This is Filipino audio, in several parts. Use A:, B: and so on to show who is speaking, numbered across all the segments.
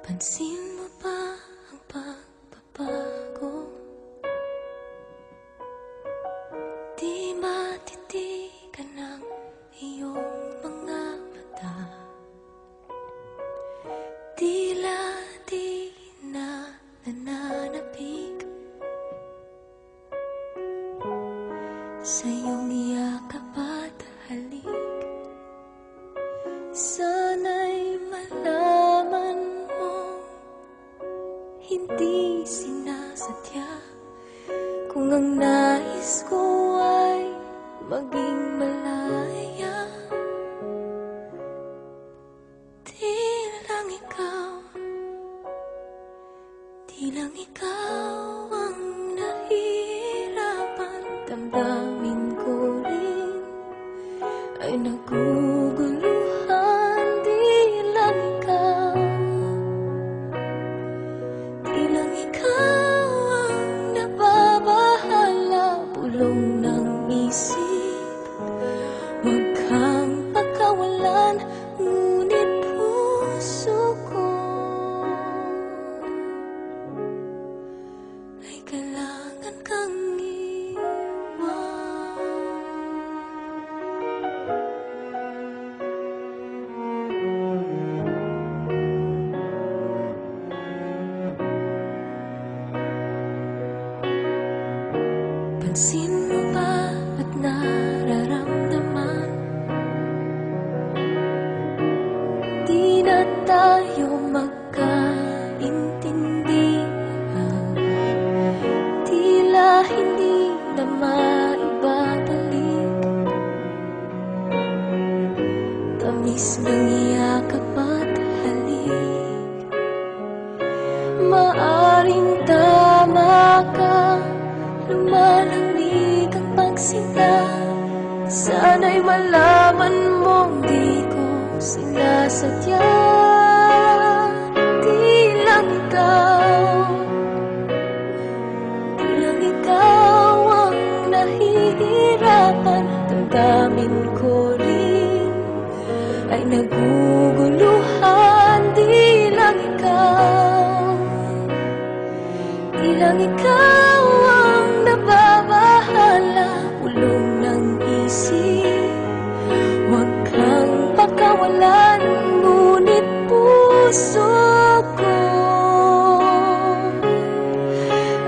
A: Pansin mo ba ang pagbabago? Di matitigan ng iyong mga mata. Tila di na nananapig sa iyong yakap at halik. Sana'y malaman mo, hindi sinasadya. Kung ang nais ko ay maging malaya, di lang ikaw ang nahihirapan. Damdamin ko rin ay naguguluhan. Di lang ikaw ang nababahala. Bulong ng isip, huwag kang pagkawalan. Ngunit puso ko ay kailangan kang iwan. Pansin mo ba at nararamdaman? Di na tayo magkaintindihan. Tila hindi na maibabalik tamis ng yakap at halik. Maaring tama ka, lumalamig ang pagsinta. Sana'y malaman mong di ko sinasadya. Di lang ikaw ang nahihirapan. Damdamin ko rin ay naguguluhan. Di lang ikaw ang nababahala. Bulong ng isip, huwag kang pagkawalan. Ngunit puso ko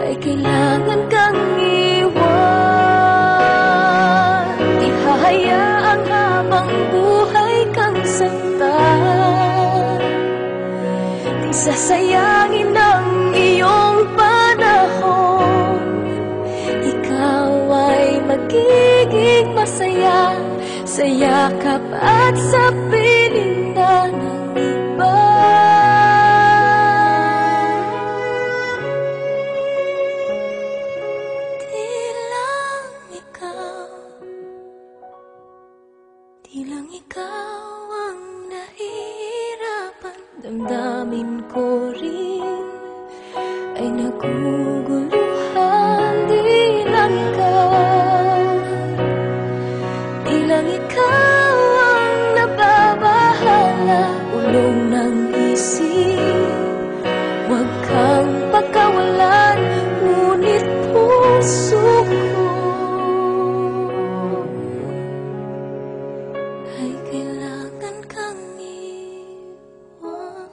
A: ay kailangan kang iwan. Di hahayaang habang buhay kang saktan. Di sasayangin ang iyong panahon. Ikaw ay magiging masaya sa yakap at sa piling na ng iba. Di lang ikaw ang nahihirapan. Damdamin ko rin ay naguguluhan. Di lang ikaw ang nababahala. Ulong ng isip, huwag kang pagkawalan. Ngunit puso ko ay kailangan kang iwan.